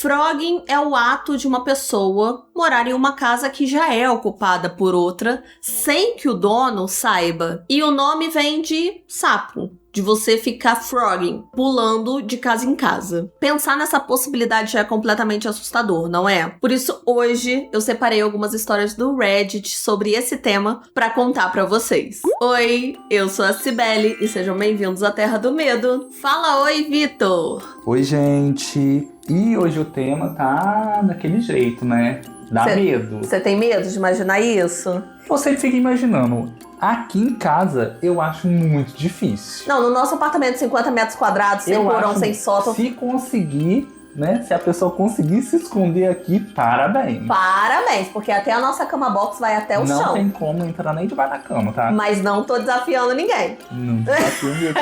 Frogging é o ato de uma pessoa morar em uma casa que já é ocupada por outra, sem que o dono saiba. E o nome vem de sapo, de você ficar frogging, pulando de casa em casa. Pensar nessa possibilidade já é completamente assustador, não é? Por isso, hoje, eu separei algumas histórias do Reddit sobre esse tema pra contar pra vocês. Oi, eu sou a Cibele e sejam bem-vindos à Terra do Medo. Fala oi, Vitor! Oi, gente! E hoje o tema tá daquele jeito, né? Dá medo. Você tem medo de imaginar isso? Eu sempre fico imaginando. Aqui em casa, eu acho muito difícil. Não, no nosso apartamento de 50 metros quadrados, sem porão, sem sótão. Se conseguir, né? Se a pessoa conseguir se esconder aqui, parabéns. Parabéns, porque até a nossa cama box vai até o chão. Não tem como entrar nem debaixo da cama, tá? Mas não tô desafiando ninguém. Não desafio mesmo,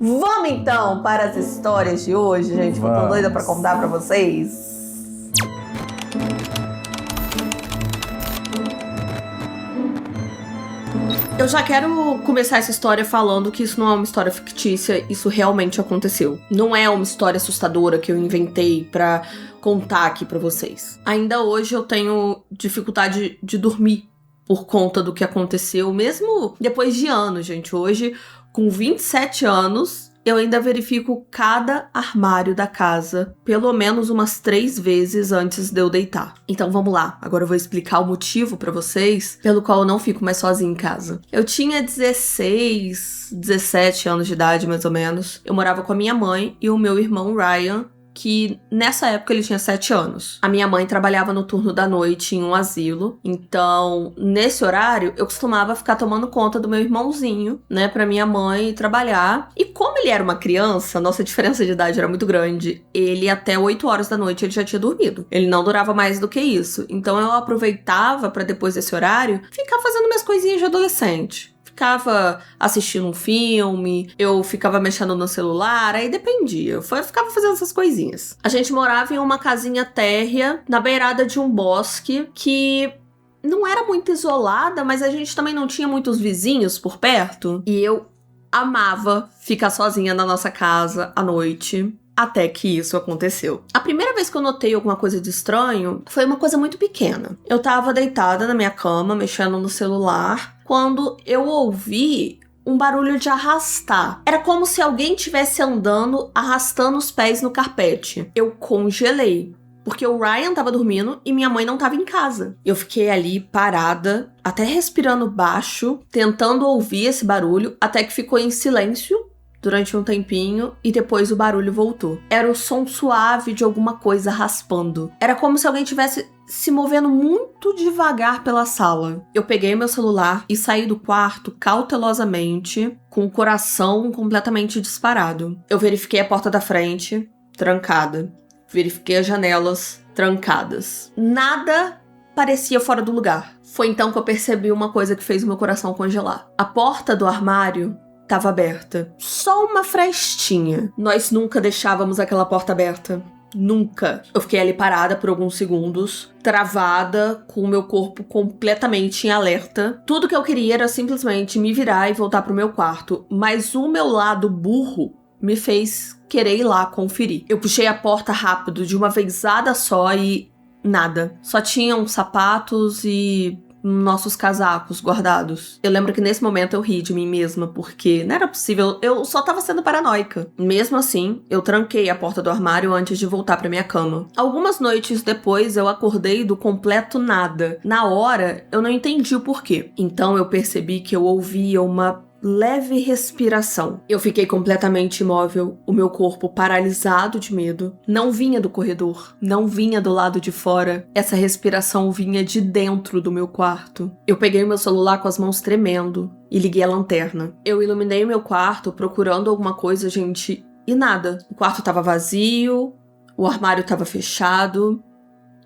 não. Vamos então para as histórias de hoje, gente. Eu tô doida pra contar pra vocês. Eu já quero começar essa história falando que isso não é uma história fictícia, isso realmente aconteceu. Não é uma história assustadora que eu inventei pra contar aqui pra vocês. Ainda hoje eu tenho dificuldade de dormir por conta do que aconteceu, mesmo depois de anos, gente. Hoje, com 27 anos, eu ainda verifico cada armário da casa, pelo menos umas 3 vezes antes de eu deitar. Então vamos lá, agora eu vou explicar o motivo pra vocês pelo qual eu não fico mais sozinha em casa. Eu tinha 16, 17 anos de idade, mais ou menos. Eu morava com a minha mãe e o meu irmão Ryan, que nessa época ele tinha 7 anos. A minha mãe trabalhava no turno da noite em um asilo, então nesse horário eu costumava ficar tomando conta do meu irmãozinho, né, pra minha mãe trabalhar. E como ele era uma criança, nossa diferença de idade era muito grande, ele até 8 horas da noite ele já tinha dormido. Ele não durava mais do que isso. Então eu aproveitava pra depois desse horário ficar fazendo minhas coisinhas de adolescente. Ficava assistindo um filme, eu ficava mexendo no celular, aí dependia. Eu ficava fazendo essas coisinhas. A gente morava em uma casinha térrea, na beirada de um bosque, que não era muito isolada, mas a gente também não tinha muitos vizinhos por perto. E eu amava ficar sozinha na nossa casa à noite. Até que isso aconteceu. A primeira vez que eu notei alguma coisa de estranho foi uma coisa muito pequena. Eu tava deitada na minha cama, mexendo no celular, quando eu ouvi um barulho de arrastar. Era como se alguém estivesse andando, arrastando os pés no carpete. Eu congelei, porque o Ryan tava dormindo e minha mãe não tava em casa. Eu fiquei ali parada, até respirando baixo, tentando ouvir esse barulho, até que ficou em silêncio durante um tempinho e depois o barulho voltou. Era o som suave de alguma coisa raspando. Era como se alguém tivesse se movendo muito devagar pela sala. Eu peguei meu celular e saí do quarto cautelosamente, com o coração completamente disparado. Eu verifiquei a porta da frente, trancada. Verifiquei as janelas, trancadas. Nada parecia fora do lugar. Foi então que eu percebi uma coisa que fez o meu coração congelar. A porta do armário estava aberta. Só uma frestinha. Nós nunca deixávamos aquela porta aberta. Nunca. Eu fiquei ali parada por alguns segundos, travada, com o meu corpo completamente em alerta. Tudo que eu queria era simplesmente me virar e voltar pro meu quarto. Mas o meu lado burro me fez querer ir lá conferir. Eu puxei a porta rápido, de uma vezada só e nada. Só tinham sapatos e nossos casacos guardados. Eu lembro que nesse momento eu ri de mim mesma, porque não era possível, eu só tava sendo paranoica. Mesmo assim, eu tranquei a porta do armário antes de voltar pra minha cama. Algumas noites depois, eu acordei do completo nada. Na hora, eu não entendi o porquê. Então eu percebi que eu ouvia uma leve respiração. Eu fiquei completamente imóvel, o meu corpo paralisado de medo. Não vinha do corredor, não vinha do lado de fora. Essa respiração vinha de dentro do meu quarto. Eu peguei o meu celular com as mãos tremendo e liguei a lanterna. Eu iluminei o meu quarto procurando alguma coisa, gente, e nada. O quarto tava vazio, o armário tava fechado.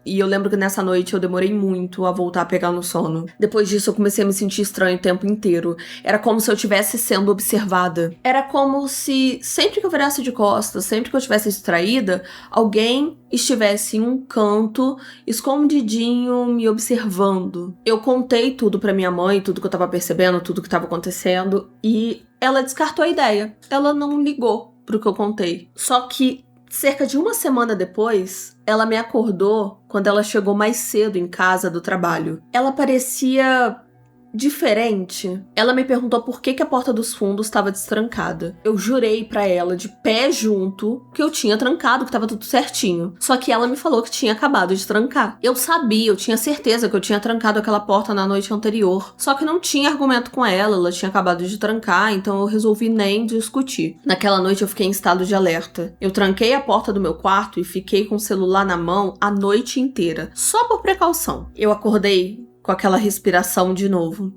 E eu lembro que nessa noite eu demorei muito a voltar a pegar no sono. Depois disso eu comecei a me sentir estranho o tempo inteiro. Era como se eu estivesse sendo observada. Era como se sempre que eu virasse de costas, sempre que eu estivesse distraída, alguém estivesse em um canto, escondidinho, me observando. Eu contei tudo pra minha mãe, tudo que eu tava percebendo, tudo que tava acontecendo, e ela descartou a ideia. Ela não ligou pro que eu contei. Só que Cerca de uma semana depois, ela me acordou quando ela chegou mais cedo em casa do trabalho. Ela parecia diferente. Ela me perguntou por que a porta dos fundos estava destrancada. Eu jurei pra ela, de pé junto, que eu tinha trancado, que tava tudo certinho. Só que ela me falou que tinha acabado de trancar. Eu sabia, eu tinha certeza que eu tinha trancado aquela porta na noite anterior. Só que não tinha argumento com ela tinha acabado de trancar, então eu resolvi nem discutir. Naquela noite eu fiquei em estado de alerta. Eu tranquei a porta do meu quarto e fiquei com o celular na mão a noite inteira, só por precaução. Eu acordei com aquela respiração de novo.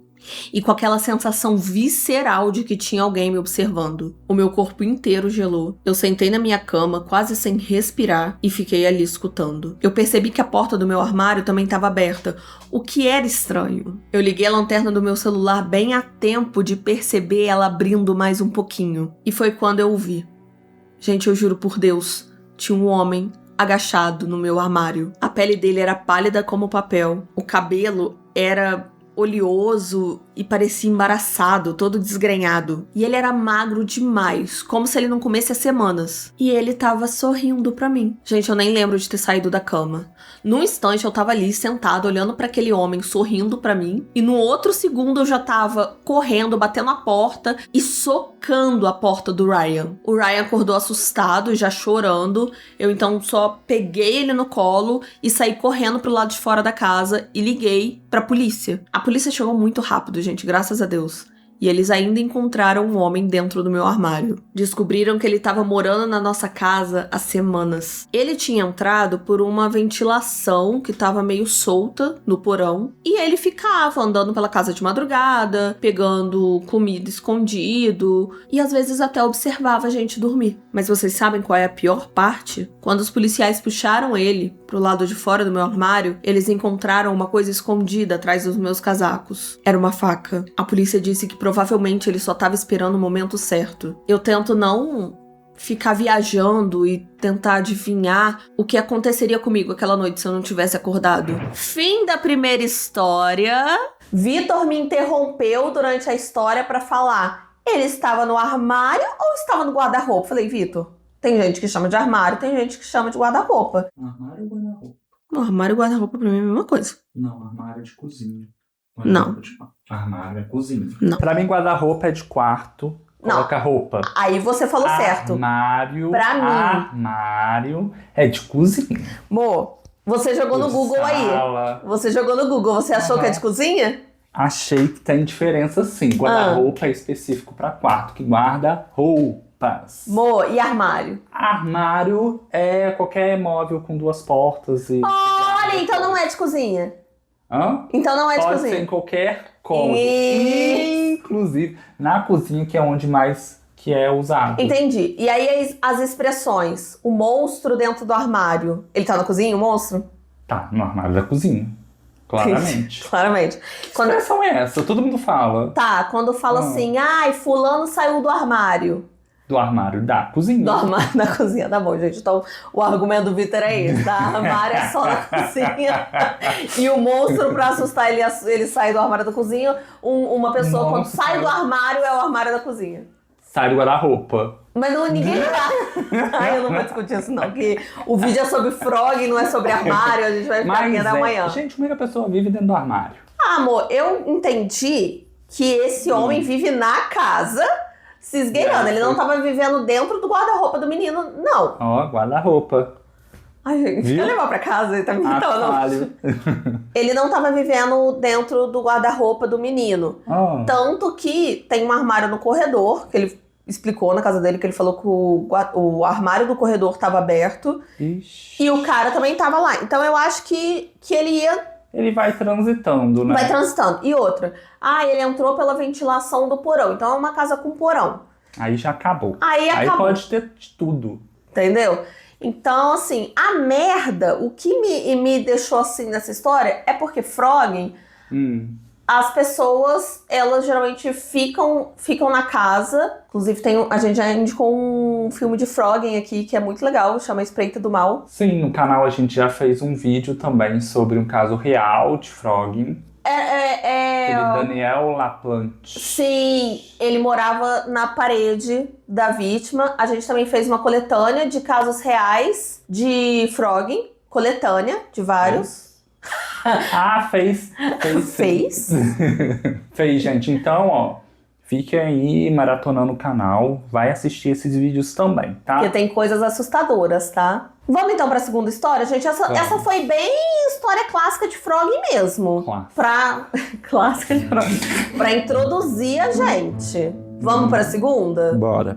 E com aquela sensação visceral de que tinha alguém me observando. O meu corpo inteiro gelou. Eu sentei na minha cama, quase sem respirar, e fiquei ali escutando. Eu percebi que a porta do meu armário também estava aberta, o que era estranho. Eu liguei a lanterna do meu celular bem a tempo de perceber ela abrindo mais um pouquinho. E foi quando eu o vi. Gente, eu juro por Deus, tinha um homem agachado no meu armário. A pele dele era pálida como papel. O cabelo era oleoso e parecia embaraçado, todo desgrenhado. E ele era magro demais, como se ele não comesse há semanas. E ele tava sorrindo pra mim. Gente, eu nem lembro de ter saído da cama. Num instante eu tava ali, sentado, olhando pra aquele homem sorrindo pra mim. E no outro segundo eu já tava correndo, batendo a porta e socando a porta do Ryan. O Ryan acordou assustado, já chorando. Eu então só peguei ele no colo e saí correndo pro lado de fora da casa e liguei pra polícia. A polícia chegou muito rápido, gente, graças a Deus. E eles ainda encontraram um homem dentro do meu armário. Descobriram que ele estava morando na nossa casa há semanas. Ele tinha entrado por uma ventilação que estava meio solta no porão. E ele ficava andando pela casa de madrugada, pegando comida escondido. E às vezes até observava a gente dormir. Mas vocês sabem qual é a pior parte? Quando os policiais puxaram ele pro lado de fora do meu armário, eles encontraram uma coisa escondida atrás dos meus casacos. Era uma faca. A polícia disse que provavelmente ele só estava esperando o momento certo. Eu tento não ficar viajando e tentar adivinhar o que aconteceria comigo aquela noite se eu não tivesse acordado. Fim da primeira história. Vitor me interrompeu durante a história para falar: ele estava no armário ou estava no guarda-roupa? Falei: Vitor, tem gente que chama de armário, tem gente que chama de guarda-roupa. Armário ou guarda-roupa? No armário e guarda-roupa pra mim é a mesma coisa. Não, armário é de cozinha. Não. Armário é cozinha. Não. Pra mim, guarda-roupa é de quarto. Coloca roupa. Aí você falou certo. Armário. Pra mim. Armário é de cozinha. Mo, você jogou no Google sala. aí. Você jogou no Google. Você achou que é de cozinha? Achei que tem diferença sim. Guarda-roupa é específico pra quarto, que guarda roupas. Mo, e armário? Armário é qualquer móvel com duas portas e... Olha, então não é de cozinha. Hã? Então não é de Pode cozinha. ser em qualquer cômodo. Inclusive na cozinha, que é onde mais que é usado. Entendi. E aí as expressões. O monstro dentro do armário. Ele tá na cozinha, o monstro? Tá, no armário da cozinha. Claramente. Claramente. Que expressão é essa? Todo mundo fala. Tá, quando fala assim, ai, fulano saiu do armário. Do armário da cozinha. Do armário da cozinha, tá bom, gente. Então, o argumento do Vitor é esse, tá? Armário é só na cozinha. E o monstro, pra assustar ele sai do armário da cozinha. Uma pessoa, quando sai do armário, é o armário da cozinha. Sai do guarda-roupa. Mas não, ninguém tá. Ai, eu não vou discutir isso não, porque o vídeo é sobre frog, não é sobre armário, a gente vai ficar aqui até amanhã. Gente, como é que a pessoa vive dentro do armário? Ah, amor, eu entendi que esse homem vive na casa se esgueirando. Ele não tava vivendo dentro do guarda-roupa do menino, não. Ó, guarda-roupa. Ai, gente, Viu? quer levar pra casa? Ele tá me Atalho. Ele não tava vivendo dentro do guarda-roupa do menino. Oh. Tanto que tem um armário no corredor, que ele explicou na casa dele, que ele falou que o armário do corredor tava aberto. Ixi. E o cara também tava lá. Então eu acho que ele ia... Ele vai transitando, né? Vai transitando. E outra, ele entrou pela ventilação do porão. Então é uma casa com porão. Aí já acabou. Aí acabou. Pode ter de tudo. Entendeu? Então, assim, a merda, o que me deixou assim nessa história é porque Frog, as pessoas, elas geralmente ficam na casa. Inclusive, a gente já indicou um filme de Frog aqui que é muito legal, chama Espreita do Mal. Sim, no canal a gente já fez um vídeo também sobre um caso real de Frog. Aquele Daniel Laplante. Sim, ele morava na parede da vítima. A gente também fez uma coletânea de casos reais de frogging. Coletânea de vários. Fez. Fez? Fez, gente. Então, ó, fique aí maratonando o canal. Vai assistir esses vídeos também, tá? Porque tem coisas assustadoras, tá? Vamos então pra segunda história, gente? Essa foi bem história clássica de frogging mesmo. Clássica de frogging. Pra introduzir a gente. Vamos pra segunda? Bora.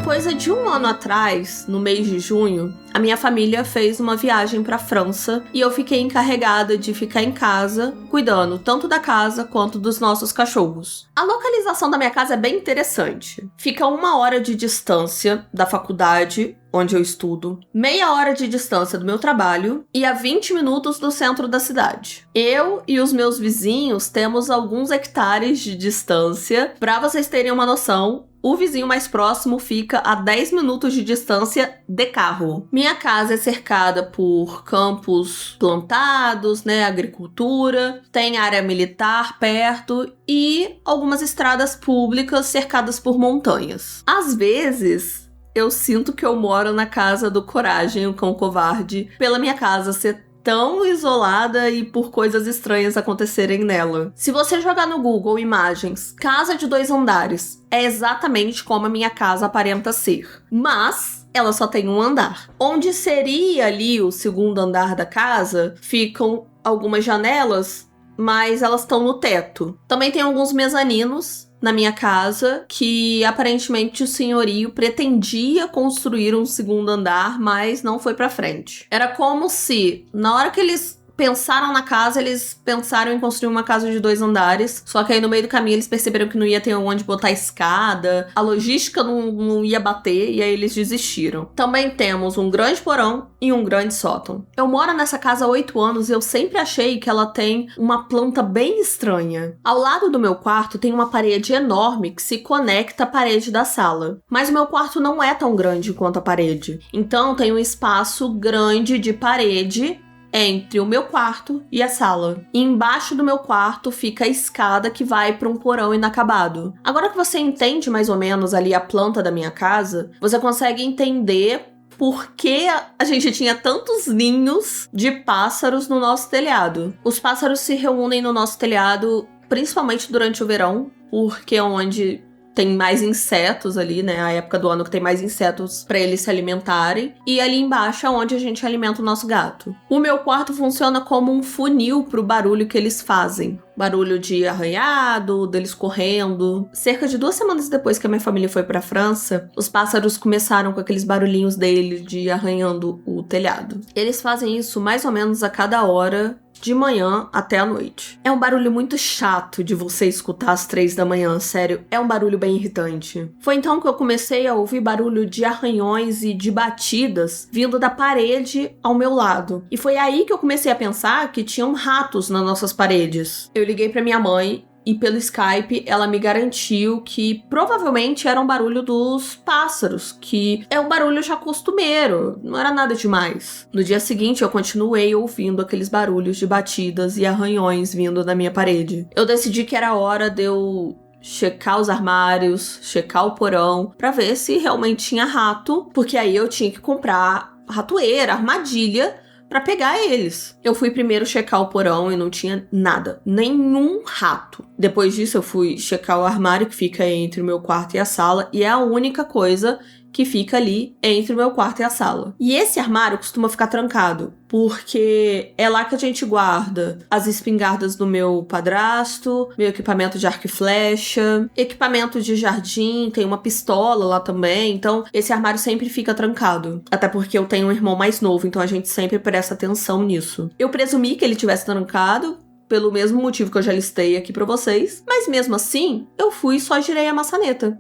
Coisa de 1 ano atrás, no mês de junho, a minha família fez uma viagem pra França e eu fiquei encarregada de ficar em casa, cuidando tanto da casa quanto dos nossos cachorros. A localização da minha casa é bem interessante. Fica 1 hora de distância da faculdade, onde eu estudo, meia hora de distância do meu trabalho e a 20 minutos do centro da cidade. Eu e os meus vizinhos temos alguns hectares de distância. Pra vocês terem uma noção, o vizinho mais próximo fica a 10 minutos de distância de carro. Minha casa é cercada por campos plantados, agricultura, tem área militar perto e algumas estradas públicas cercadas por montanhas. Às vezes, eu sinto que eu moro na casa do Coragem, o cão covarde, pela minha casa ser tão isolada e por coisas estranhas acontecerem nela. Se você jogar no Google imagens, casa de 2 andares, é exatamente como a minha casa aparenta ser. Mas ela só tem 1 andar. Onde seria ali o 2º andar da casa, ficam algumas janelas, mas elas estão no teto. Também tem alguns mezaninos na minha casa, que aparentemente o senhorio pretendia construir um 2º andar, mas não foi pra frente. Era como se, na hora que eles pensaram na casa, eles pensaram em construir uma casa de 2 andares, só que aí no meio do caminho eles perceberam que não ia ter onde botar escada, a logística não ia bater, e aí eles desistiram. Também temos um grande porão e um grande sótão. Eu moro nessa casa há 8 anos e eu sempre achei que ela tem uma planta bem estranha. Ao lado do meu quarto tem uma parede enorme que se conecta à parede da sala, mas o meu quarto não é tão grande quanto a parede, então tem um espaço grande de parede entre o meu quarto e a sala. E embaixo do meu quarto fica a escada que vai para um porão inacabado. Agora que você entende mais ou menos ali a planta da minha casa, você consegue entender por que a gente tinha tantos ninhos de pássaros no nosso telhado. Os pássaros se reúnem no nosso telhado principalmente durante o verão, porque é onde tem mais insetos ali, a época do ano que tem mais insetos para eles se alimentarem. E ali embaixo é onde a gente alimenta o nosso gato. O meu quarto funciona como um funil pro barulho que eles fazem. Barulho de arranhado, deles correndo. Cerca de 2 semanas depois que a minha família foi pra França, os pássaros começaram com aqueles barulhinhos deles de arranhando o telhado. Eles fazem isso mais ou menos a cada hora, de manhã até a noite. É um barulho muito chato de você escutar às 3 da manhã, sério. É um barulho bem irritante. Foi então que eu comecei a ouvir barulho de arranhões e de batidas vindo da parede ao meu lado. E foi aí que eu comecei a pensar que tinham ratos nas nossas paredes. Eu liguei pra minha mãe e pelo Skype ela me garantiu que provavelmente era um barulho dos pássaros, que é um barulho já costumeiro, não era nada demais. No dia seguinte eu continuei ouvindo aqueles barulhos de batidas e arranhões vindo da minha parede. Eu decidi que era hora de eu checar os armários, checar o porão, pra ver se realmente tinha rato, porque aí eu tinha que comprar ratoeira, armadilha, pra pegar eles. Eu fui primeiro checar o porão e não tinha nada, nenhum rato. Depois disso eu fui checar o armário que fica entre o meu quarto e a sala, e é a única coisa que fica ali entre o meu quarto e a sala. E esse armário costuma ficar trancado, porque é lá que a gente guarda as espingardas do meu padrasto, meu equipamento de arco e flecha, equipamento de jardim, tem uma pistola lá também, então esse armário sempre fica trancado. Até porque eu tenho um irmão mais novo, então a gente sempre presta atenção nisso. Eu presumi que ele tivesse trancado, pelo mesmo motivo que eu já listei aqui pra vocês, mas mesmo assim, eu fui e só girei a maçaneta.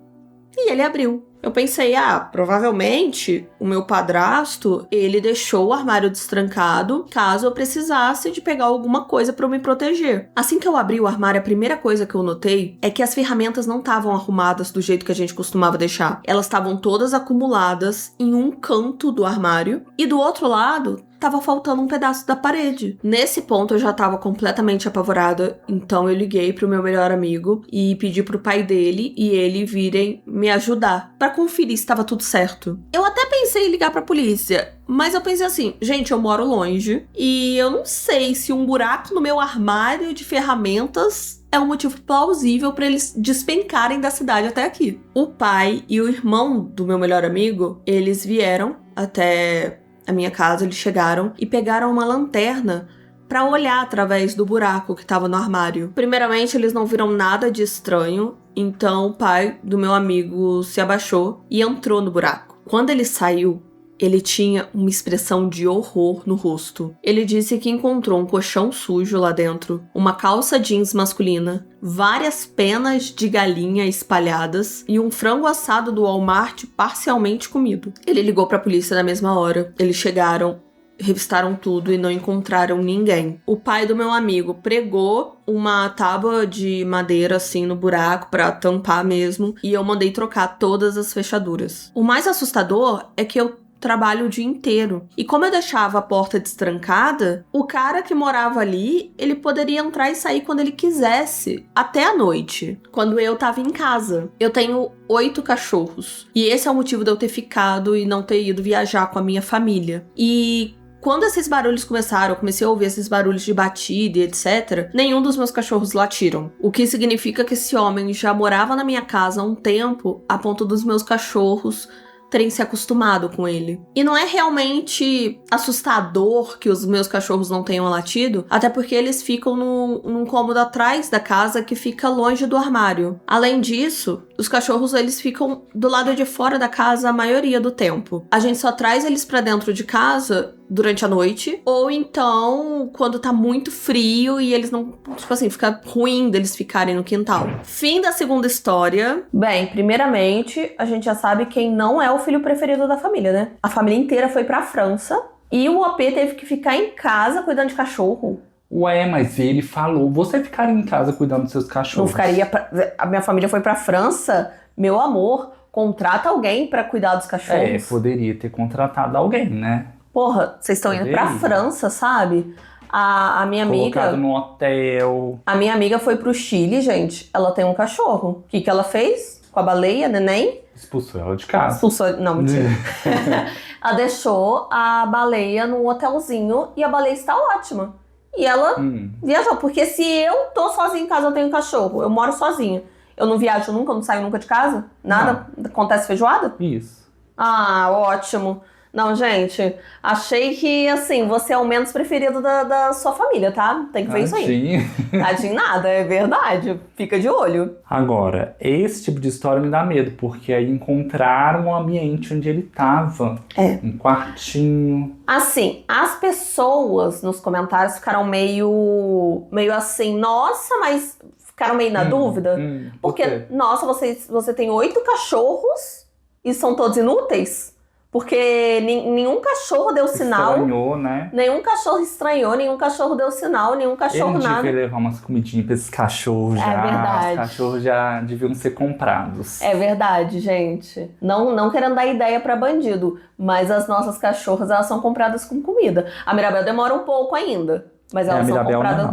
E ele abriu. Eu pensei, provavelmente o meu padrasto, ele deixou o armário destrancado caso eu precisasse de pegar alguma coisa pra eu me proteger. Assim que eu abri o armário, a primeira coisa que eu notei é que as ferramentas não estavam arrumadas do jeito que a gente costumava deixar. Elas estavam todas acumuladas em um canto do armário e do outro lado tava faltando um pedaço da parede. Nesse ponto eu já tava completamente apavorada, então eu liguei pro meu melhor amigo e pedi pro pai dele e ele virem me ajudar pra conferir se tava tudo certo. Eu até pensei em ligar pra polícia, mas eu pensei assim, gente, eu moro longe e eu não sei se um buraco no meu armário de ferramentas é um motivo plausível pra eles despencarem da cidade até aqui. O pai e o irmão do meu melhor amigo, eles vieram até a minha casa, eles chegaram e pegaram uma lanterna pra olhar através do buraco que tava no armário. Primeiramente, eles não viram nada de estranho, então o pai do meu amigo se abaixou e entrou no buraco. Quando ele saiu, ele tinha uma expressão de horror no rosto. Ele disse que encontrou um colchão sujo lá dentro, uma calça jeans masculina, várias penas de galinha espalhadas e um frango assado do Walmart parcialmente comido. Ele ligou pra polícia na mesma hora. Eles chegaram, revistaram tudo e não encontraram ninguém. O pai do meu amigo pregou uma tábua de madeira assim no buraco pra tampar mesmo e eu mandei trocar todas as fechaduras. O mais assustador é que eu trabalho o dia inteiro. E como eu deixava a porta destrancada, o cara que morava ali, ele poderia entrar e sair quando ele quisesse, até a noite, quando eu tava em casa. Eu tenho 8 cachorros. E esse é o motivo de eu ter ficado e não ter ido viajar com a minha família. E quando esses barulhos começaram, eu comecei a ouvir esses barulhos de batida e etc., nenhum dos meus cachorros latiram. O que significa que esse homem já morava na minha casa há um tempo, a ponto dos meus cachorros terem se acostumado com ele. E não é realmente assustador que os meus cachorros não tenham latido, até porque eles ficam num cômodo atrás da casa que fica longe do armário. Além disso, os cachorros eles ficam do lado de fora da casa a maioria do tempo. A gente só traz eles pra dentro de casa durante a noite, ou então quando tá muito frio e eles não, tipo assim, fica ruim deles ficarem no quintal. Fim da segunda história. Bem, primeiramente, a gente já sabe quem não é o filho preferido da família, né? A família inteira foi pra França e o OP teve que ficar em casa cuidando de cachorro. Ué, mas ele falou, você ficaria em casa cuidando dos seus cachorros? Não ficaria, a minha família foi pra França, meu amor, contrata alguém pra cuidar dos cachorros. É, poderia ter contratado alguém, né? Porra, vocês estão indo pra França, sabe? A minha amiga... Colocado no hotel. A minha amiga foi pro Chile, gente. Ela tem um cachorro. O que ela fez com a baleia, neném? Expulsou ela de casa. Expulsou... Não, mentira. Ela deixou a baleia num hotelzinho e a baleia está ótima. E ela viajou. Porque se eu tô sozinha em casa, eu tenho um cachorro. Eu moro sozinha. Eu não viajo nunca, eu não saio nunca de casa. Nada acontece feijoada? Isso. Ah, ótimo. Não, gente, achei que, assim, você é o menos preferido da sua família, tá? Tem que ver isso aí. Tadinho nada, é verdade. Fica de olho. Agora, esse tipo de história me dá medo, porque aí encontraram o ambiente onde ele tava. Um quartinho. Assim, as pessoas nos comentários ficaram meio assim, nossa, mas ficaram meio na dúvida. Porque, nossa, você tem 8 cachorros e são todos inúteis? Porque nenhum cachorro deu sinal. Estranhou, né? Nenhum cachorro estranhou, nenhum cachorro deu sinal, nenhum cachorro Ele nada. devia levar umas comidinhas pra esses cachorros já. É verdade. Os cachorros já deviam ser comprados. É verdade, gente. Não querendo dar ideia pra bandido, mas as nossas cachorras, elas são compradas com comida. A Mirabel demora um pouco ainda, mas elas são compradas...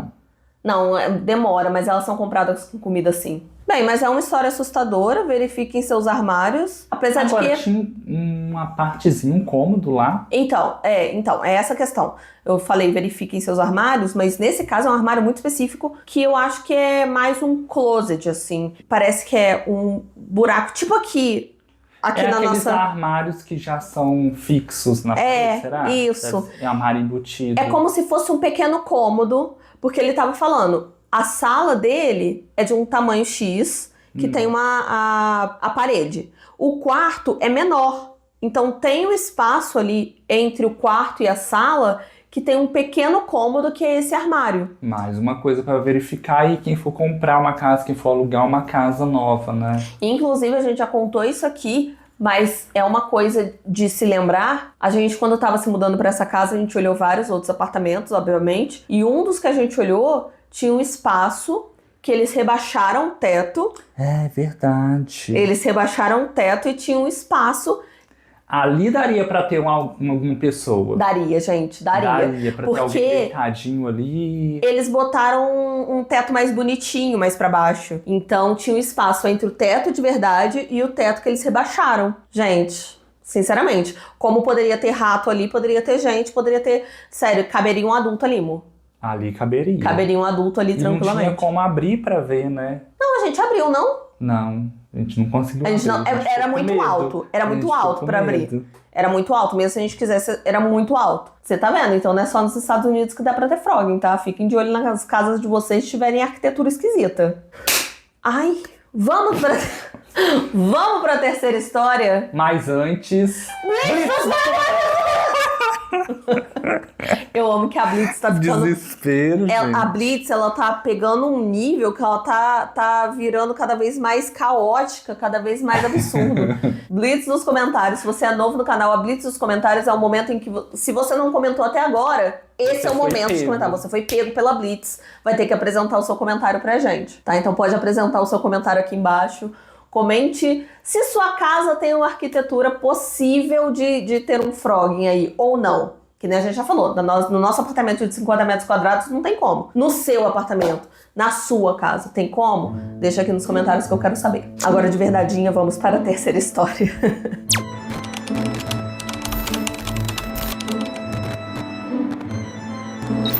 Não, demora, mas elas são compradas com comida sim. Bem, mas é uma história assustadora, verifiquem seus armários. Apesar de que... tinha uma partezinha, um cômodo lá. Então, é essa a questão. Eu falei, verifiquem seus armários, mas nesse caso é um armário muito específico que eu acho que é mais um closet, assim. Parece que é um buraco, tipo aqui na aqueles nossa... armários que já são fixos na parede, será? Isso. É armário embutido. É como se fosse um pequeno cômodo, porque ele tava falando... A sala dele é de um tamanho X, que tem a parede. O quarto é menor. Então tem um espaço ali entre o quarto e a sala que tem um pequeno cômodo que é esse armário. Mais uma coisa para verificar aí quem for comprar uma casa, quem for alugar uma casa nova, né? Inclusive a gente já contou isso aqui, Mas é uma coisa de se lembrar. A gente, quando tava se mudando pra essa casa, a gente olhou vários outros apartamentos, obviamente. E um dos que a gente olhou tinha um espaço que eles rebaixaram o teto. É verdade. Eles rebaixaram o teto e tinha um espaço. Ali daria pra ter uma pessoa. Daria, gente, daria. Daria pra ter alguém deitadinho ali. Eles botaram um teto mais bonitinho mais pra baixo. Então tinha um espaço entre o teto de verdade e o teto que eles rebaixaram. Gente, sinceramente, como poderia ter rato ali, poderia ter gente, poderia ter... Sério, caberia um adulto ali, amor. Ali caberia. Caberia um adulto ali tranquilamente. Não tinha como abrir pra ver, né? Não, a gente abriu, não? Não, a gente não conseguiu abrir. Era muito alto. Era muito alto pra abrir. Era muito alto, mesmo se a gente quisesse, era muito alto. Você tá vendo? Então não é só nos Estados Unidos que dá pra ter frogging, tá? Fiquem de olho nas casas de vocês se tiverem arquitetura esquisita. Ai, vamos pra terceira história? Mas antes... Eu amo que a Blitz tá ficando... Desespero, gente. A Blitz, ela tá pegando um nível que ela tá virando cada vez mais caótica, cada vez mais absurdo. Blitz nos comentários. Se você é novo no canal, a Blitz nos comentários é o momento em que... Se você não comentou até agora, esse é o momento de comentar. Você foi pego pela Blitz. Vai ter que apresentar o seu comentário pra gente, tá? Então pode apresentar o seu comentário aqui embaixo. Comente se sua casa tem uma arquitetura possível de ter um frogging aí, ou não. Que nem a gente já falou, no nosso apartamento de 50 metros quadrados não tem como. No seu apartamento, na sua casa, tem como? Deixa aqui nos comentários que eu quero saber. Agora, de verdadeinha, vamos para a terceira história.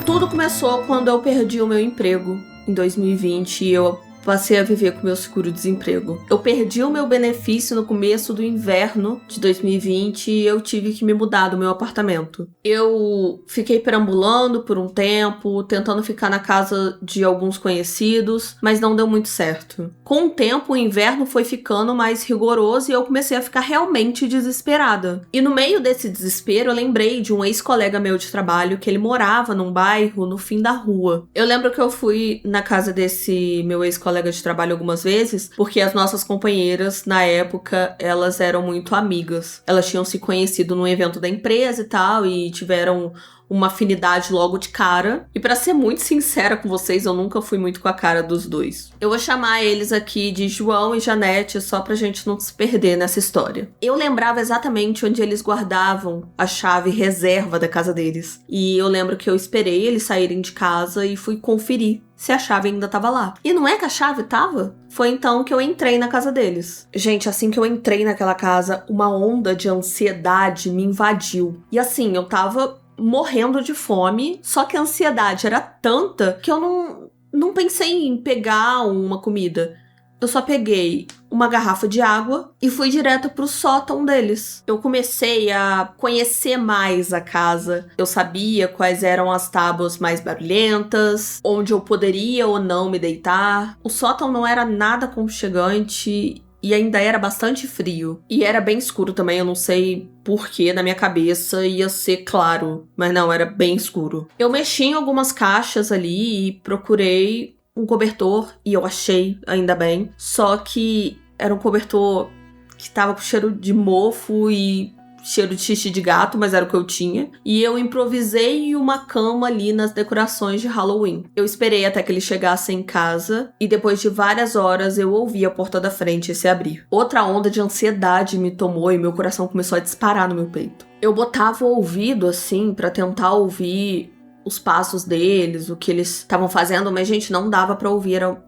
Tudo começou quando eu perdi o meu emprego em 2020 e eu passei a viver com meu seguro-desemprego. Eu perdi o meu benefício no começo do inverno de 2020 e eu tive que me mudar do meu apartamento. Eu fiquei perambulando por um tempo, tentando ficar na casa de alguns conhecidos, mas não deu muito certo. Com o tempo, o inverno foi ficando mais rigoroso e eu comecei a ficar realmente desesperada. E no meio desse desespero, eu lembrei de um ex-colega meu de trabalho que ele morava num bairro no fim da rua. Eu lembro que eu fui na casa desse meu ex-colega de trabalho algumas vezes, porque as nossas companheiras, na época, elas eram muito amigas. Elas tinham se conhecido num evento da empresa e tal, e tiveram uma afinidade logo de cara. E pra ser muito sincera com vocês, eu nunca fui muito com a cara dos dois. Eu vou chamar eles aqui de João e Janete, só pra gente não se perder nessa história. Eu lembrava exatamente onde eles guardavam a chave reserva da casa deles. E eu lembro que eu esperei eles saírem de casa e fui conferir se a chave ainda tava lá. E não é que a chave tava? Foi então que eu entrei na casa deles. Gente, assim que eu entrei naquela casa, uma onda de ansiedade me invadiu. E assim, eu tava morrendo de fome, só que a ansiedade era tanta que eu não pensei em pegar uma comida. Eu só peguei uma garrafa de água e fui direto pro sótão deles. Eu comecei a conhecer mais a casa. Eu sabia quais eram as tábuas mais barulhentas, onde eu poderia ou não me deitar. O sótão não era nada aconchegante e ainda era bastante frio. E era bem escuro também, eu não sei porquê, na minha cabeça ia ser claro. Mas não, era bem escuro. Eu mexi em algumas caixas ali e procurei um cobertor, e eu achei, ainda bem. Só que era um cobertor que tava com cheiro de mofo e cheiro de xixi de gato, mas era o que eu tinha. E eu improvisei uma cama ali nas decorações de Halloween. Eu esperei até que ele chegasse em casa e depois de várias horas eu ouvi a porta da frente se abrir. Outra onda de ansiedade me tomou e meu coração começou a disparar no meu peito. Eu botava o ouvido assim pra tentar ouvir os passos deles, o que eles estavam fazendo, mas gente, não dava pra ouvir, era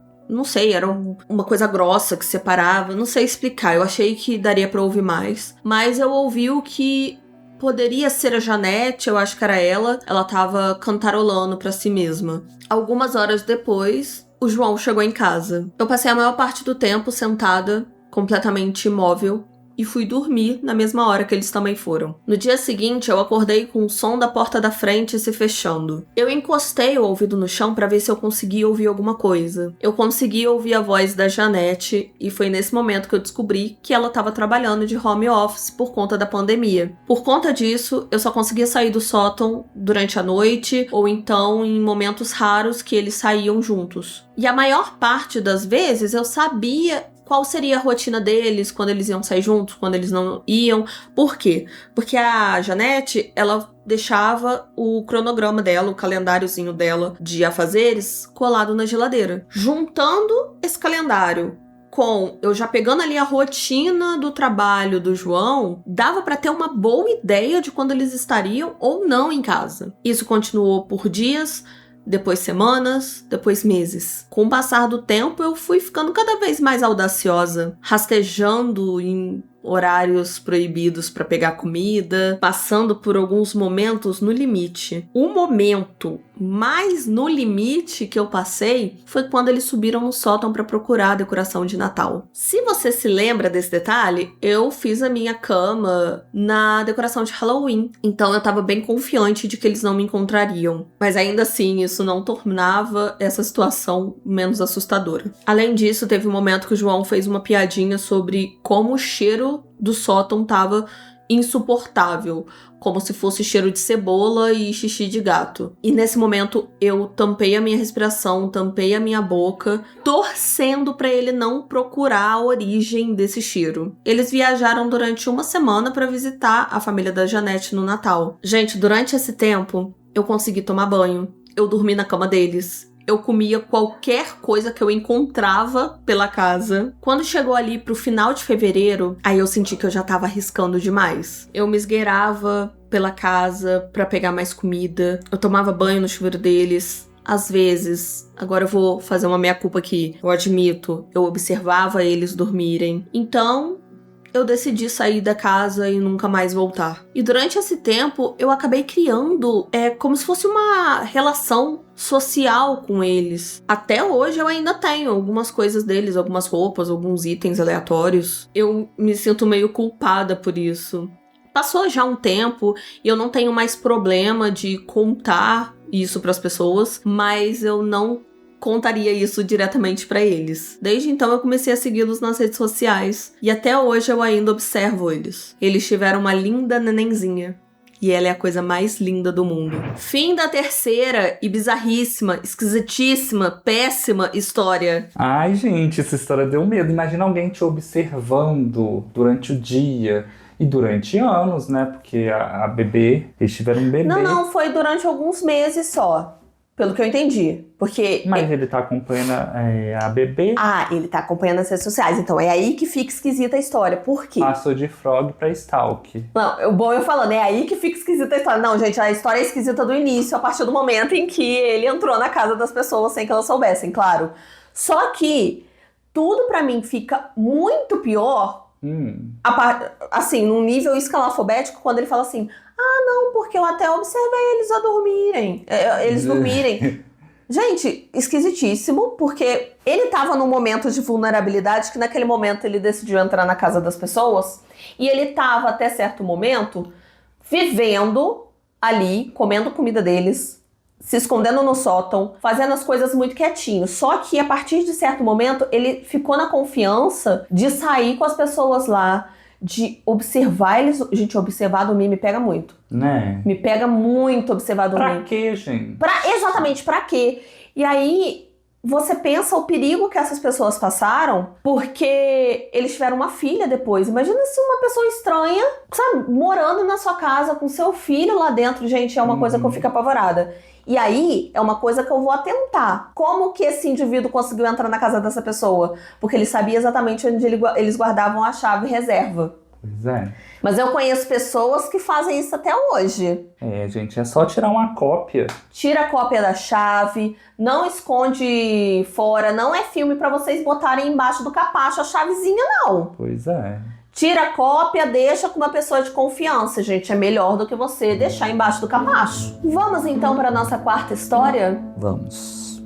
uma coisa grossa que separava, não sei explicar, eu achei que daria pra ouvir mais, mas eu ouvi o que poderia ser a Janete, eu acho que era ela tava cantarolando pra si mesma. Algumas horas depois, o João chegou em casa. Eu passei a maior parte do tempo sentada, completamente imóvel, e fui dormir na mesma hora que eles também foram. No dia seguinte, eu acordei com o som da porta da frente se fechando. Eu encostei o ouvido no chão para ver se eu conseguia ouvir alguma coisa. Eu consegui ouvir a voz da Janete e foi nesse momento que eu descobri que ela estava trabalhando de home office por conta da pandemia. Por conta disso, eu só conseguia sair do sótão durante a noite ou então em momentos raros que eles saíam juntos. E a maior parte das vezes eu sabia qual seria a rotina deles, quando eles iam sair juntos, quando eles não iam. Por quê? Porque a Janete, ela deixava o cronograma dela, o calendáriozinho dela de afazeres colado na geladeira. Juntando esse calendário com eu já pegando ali a rotina do trabalho do João, dava pra ter uma boa ideia de quando eles estariam ou não em casa. Isso continuou por dias, depois semanas, depois meses. Com o passar do tempo, eu fui ficando cada vez mais audaciosa, rastejando em horários proibidos para pegar comida, passando por alguns momentos no limite. O momento mais no limite que eu passei foi quando eles subiram no sótão para procurar a decoração de Natal. Se você se lembra desse detalhe, eu fiz a minha cama na decoração de Halloween, então eu tava bem confiante de que eles não me encontrariam. Mas ainda assim, isso não tornava essa situação menos assustadora. Além disso, teve um momento que o João fez uma piadinha sobre como o cheiro do sótão tava insuportável, como se fosse cheiro de cebola e xixi de gato. E nesse momento eu tampei a minha respiração, tampei a minha boca, torcendo para ele não procurar a origem desse cheiro. Eles viajaram durante uma semana para visitar a família da Janete no Natal. Gente, durante esse tempo eu consegui tomar banho, eu dormi na cama deles. Eu comia qualquer coisa que eu encontrava pela casa. Quando chegou ali pro final de fevereiro, aí eu senti que eu já tava arriscando demais. Eu me esgueirava pela casa pra pegar mais comida. Eu tomava banho no chuveiro deles. Às vezes, agora eu vou fazer uma meia-culpa aqui, eu admito, eu observava eles dormirem. Então, eu decidi sair da casa e nunca mais voltar. E durante esse tempo, eu acabei criando como se fosse uma relação social com eles. Até hoje eu ainda tenho algumas coisas deles, algumas roupas, alguns itens aleatórios. Eu me sinto meio culpada por isso. Passou já um tempo e eu não tenho mais problema de contar isso para as pessoas, mas eu não contaria isso diretamente pra eles. Desde então eu comecei a segui-los nas redes sociais e até hoje eu ainda observo eles. Eles tiveram uma linda nenenzinha e ela é a coisa mais linda do mundo. Fim da terceira e bizarríssima, esquisitíssima, péssima história. Ai, gente, essa história deu medo. Imagina alguém te observando durante o dia e durante anos, né? Porque a bebê, eles tiveram um bebê. Não, foi durante alguns meses só. Pelo que eu entendi. Porque... Mas ele tá acompanhando a bebê? Ah, ele tá acompanhando as redes sociais. Então é aí que fica esquisita a história. Por quê? Passou de frog pra stalk. Não, o bom eu falando, é aí que fica esquisita a história. Não, gente, a história é esquisita do início, a partir do momento em que ele entrou na casa das pessoas sem que elas soubessem, claro. Só que tudo pra mim fica muito pior, assim, num nível escalafobético, quando ele fala assim... Ah, não, porque eu até observei eles a dormirem. Eles dormirem. Gente, esquisitíssimo, porque ele tava num momento de vulnerabilidade que naquele momento ele decidiu entrar na casa das pessoas e ele tava até certo momento vivendo ali, comendo comida deles, se escondendo no sótão, fazendo as coisas muito quietinho. Só que a partir de certo momento ele ficou na confiança de sair com as pessoas lá, de observar eles... Gente, observar dormir me pega muito. Né? Me pega muito observar dormir. Pra quê, gente? Exatamente, pra quê? E aí, você pensa o perigo que essas pessoas passaram, porque eles tiveram uma filha depois. Imagina se uma pessoa estranha, sabe, morando na sua casa com seu filho lá dentro. Gente, é uma coisa que eu fico apavorada. E aí, é uma coisa que eu vou atentar. Como que esse indivíduo conseguiu entrar na casa dessa pessoa? Porque ele sabia exatamente onde eles guardavam a chave reserva. Pois é. Mas eu conheço pessoas que fazem isso até hoje. É, gente, é só tirar uma cópia. Tira a cópia da chave, não esconde fora, não é filme pra vocês botarem embaixo do capacho a chavezinha, não. Pois é. Tira a cópia, deixa com uma pessoa de confiança, gente. É melhor do que você deixar embaixo do capacho. Vamos então para a nossa quarta história? Vamos.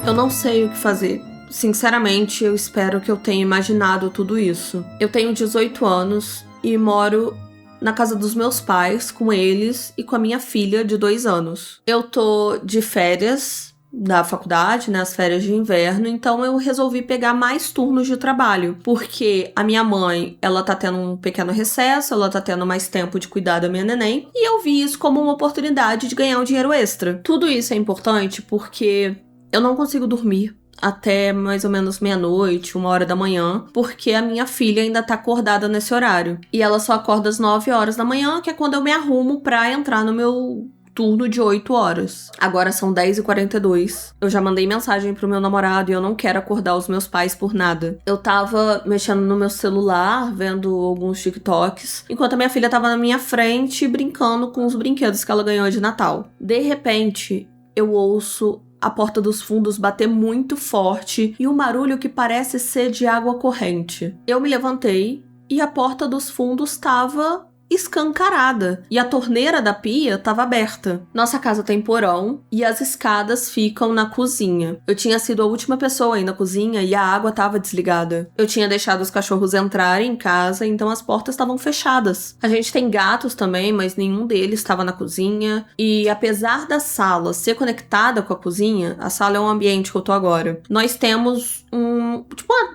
Eu não sei o que fazer. Sinceramente, eu espero que eu tenha imaginado tudo isso. Eu tenho 18 anos e moro na casa dos meus pais, com eles e com a minha filha de 2 anos. Eu tô de férias da faculdade, né, as férias de inverno, então eu resolvi pegar mais turnos de trabalho, porque a minha mãe, ela tá tendo um pequeno recesso, ela tá tendo mais tempo de cuidar da minha neném, e eu vi isso como uma oportunidade de ganhar um dinheiro extra. Tudo isso é importante porque eu não consigo dormir até mais ou menos meia-noite, 1h da manhã, porque a minha filha ainda tá acordada nesse horário. E ela só acorda às 9h da manhã, que é quando eu me arrumo pra entrar no meu turno de 8 horas. Agora são 10h42. Eu já mandei mensagem pro meu namorado e eu não quero acordar os meus pais por nada. Eu tava mexendo no meu celular, vendo alguns TikToks, enquanto a minha filha tava na minha frente brincando com os brinquedos que ela ganhou de Natal. De repente, eu ouço a porta dos fundos bater muito forte e um barulho que parece ser de água corrente. Eu me levantei e a porta dos fundos estava escancarada e a torneira da pia estava aberta. Nossa casa tem porão e as escadas ficam na cozinha. Eu tinha sido a última pessoa aí na cozinha e a água estava desligada. Eu tinha deixado os cachorros entrarem em casa, então as portas estavam fechadas. A gente tem gatos também, mas nenhum deles estava na cozinha. E apesar da sala ser conectada com a cozinha, a sala é um ambiente que eu tô agora. Nós temos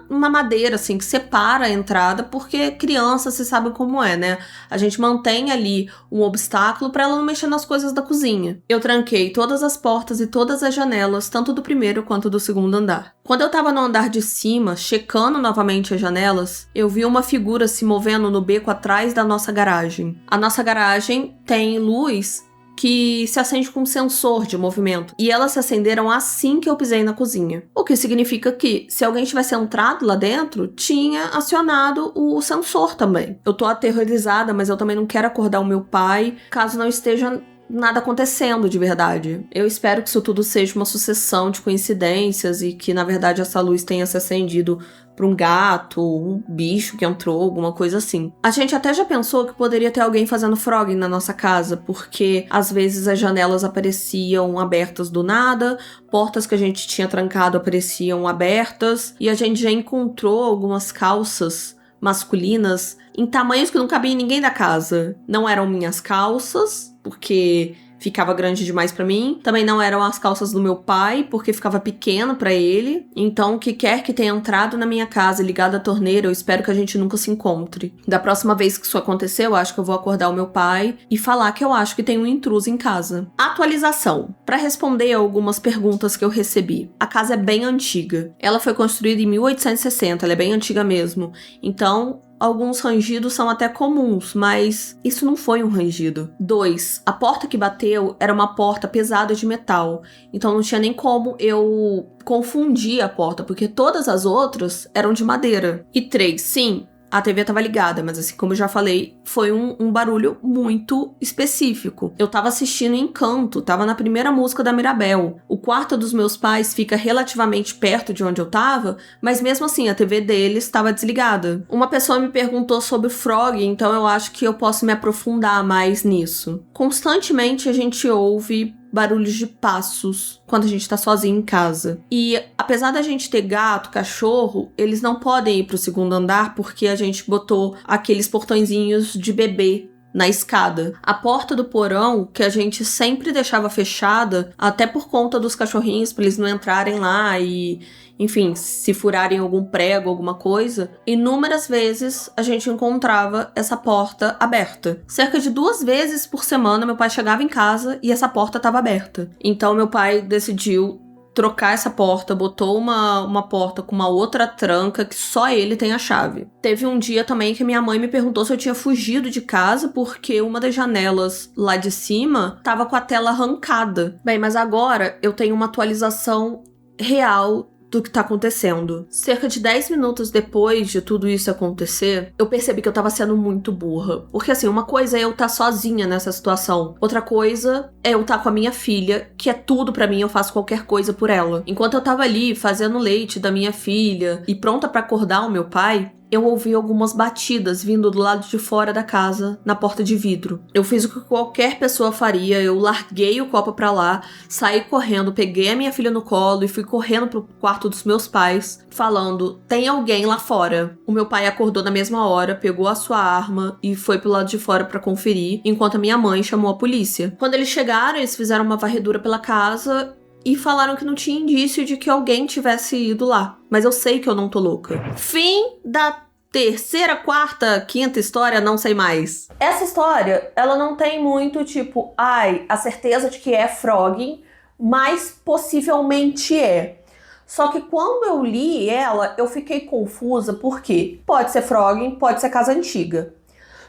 uma madeira assim que separa a entrada, porque criança, você sabe como é, né? A gente mantém ali um obstáculo para ela não mexer nas coisas da cozinha. Eu tranquei todas as portas e todas as janelas, tanto do primeiro quanto do segundo andar. Quando eu tava no andar de cima, checando novamente as janelas, eu vi uma figura se movendo no beco atrás da nossa garagem. A nossa garagem tem luz que se acende com um sensor de movimento. E elas se acenderam assim que eu pisei na cozinha. O que significa que, se alguém tivesse entrado lá dentro, tinha acionado o sensor também. Eu tô aterrorizada, mas eu também não quero acordar o meu pai, caso não esteja nada acontecendo de verdade. Eu espero que isso tudo seja uma sucessão de coincidências e que, na verdade, essa luz tenha se acendido para um gato, um bicho que entrou, alguma coisa assim. A gente até já pensou que poderia ter alguém fazendo frogging na nossa casa, porque às vezes as janelas apareciam abertas do nada, portas que a gente tinha trancado apareciam abertas, e a gente já encontrou algumas calças masculinas em tamanhos que não cabia em ninguém da casa. Não eram minhas calças, porque ficava grande demais pra mim. Também não eram as calças do meu pai, porque ficava pequeno pra ele. Então, o que quer que tenha entrado na minha casa e ligado à torneira, eu espero que a gente nunca se encontre. Da próxima vez que isso acontecer, eu acho que eu vou acordar o meu pai e falar que eu acho que tem um intruso em casa. Atualização. Pra responder a algumas perguntas que eu recebi. A casa é bem antiga. Ela foi construída em 1860, ela é bem antiga mesmo. Então, alguns rangidos são até comuns, mas isso não foi um rangido. 2. A porta que bateu era uma porta pesada de metal, então não tinha nem como eu confundir a porta, porque todas as outras eram de madeira. E 3. Sim, a TV tava ligada, mas assim como eu já falei, foi um barulho muito específico. Eu tava assistindo Encanto, tava na primeira música da Mirabel. O quarto dos meus pais fica relativamente perto de onde eu tava, mas mesmo assim a TV deles estava desligada. Uma pessoa me perguntou sobre o Frog, então eu acho que eu posso me aprofundar mais nisso. Constantemente a gente ouve barulhos de passos quando a gente tá sozinho em casa. E apesar da gente ter gato, cachorro, eles não podem ir pro segundo andar porque a gente botou aqueles portõezinhos de bebê na escada. A porta do porão, que a gente sempre deixava fechada, até por conta dos cachorrinhos, pra eles não entrarem lá e, enfim, se furarem algum prego, alguma coisa, inúmeras vezes a gente encontrava essa porta aberta. Cerca de 2 vezes por semana meu pai chegava em casa e essa porta estava aberta. Então meu pai decidiu trocar essa porta, botou uma porta com uma outra tranca que só ele tem a chave. Teve um dia também que minha mãe me perguntou se eu tinha fugido de casa porque uma das janelas lá de cima tava com a tela arrancada. Bem, mas agora eu tenho uma atualização real do que tá acontecendo. Cerca de 10 minutos depois de tudo isso acontecer, eu percebi que eu tava sendo muito burra. Porque assim, uma coisa é eu estar sozinha nessa situação. Outra coisa é eu estar com a minha filha, que é tudo pra mim, eu faço qualquer coisa por ela. Enquanto eu tava ali fazendo leite da minha filha e pronta pra acordar o meu pai, eu ouvi algumas batidas vindo do lado de fora da casa, na porta de vidro. Eu fiz o que qualquer pessoa faria, eu larguei o copo pra lá, saí correndo, peguei a minha filha no colo e fui correndo pro quarto dos meus pais, falando, tem alguém lá fora. O meu pai acordou na mesma hora, pegou a sua arma e foi pro lado de fora pra conferir, enquanto a minha mãe chamou a polícia. Quando eles chegaram, eles fizeram uma varredura pela casa e falaram que não tinha indício de que alguém tivesse ido lá. Mas eu sei que eu não tô louca. Fim da terceira, quarta, quinta história, não sei mais. Essa história, ela não tem muito tipo, a certeza de que é frogging, mas possivelmente é. Só que quando eu li ela, eu fiquei confusa porque pode ser frogging, pode ser casa antiga.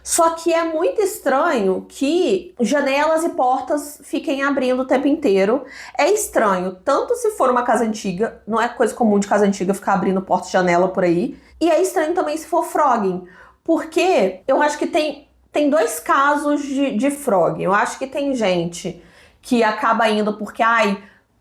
Só que é muito estranho que janelas e portas fiquem abrindo o tempo inteiro. É estranho, tanto se for uma casa antiga, não é coisa comum de casa antiga ficar abrindo porta e janela por aí. E é estranho também se for frogging, porque eu acho que tem dois casos de frogging. Eu acho que tem gente que acaba indo porque,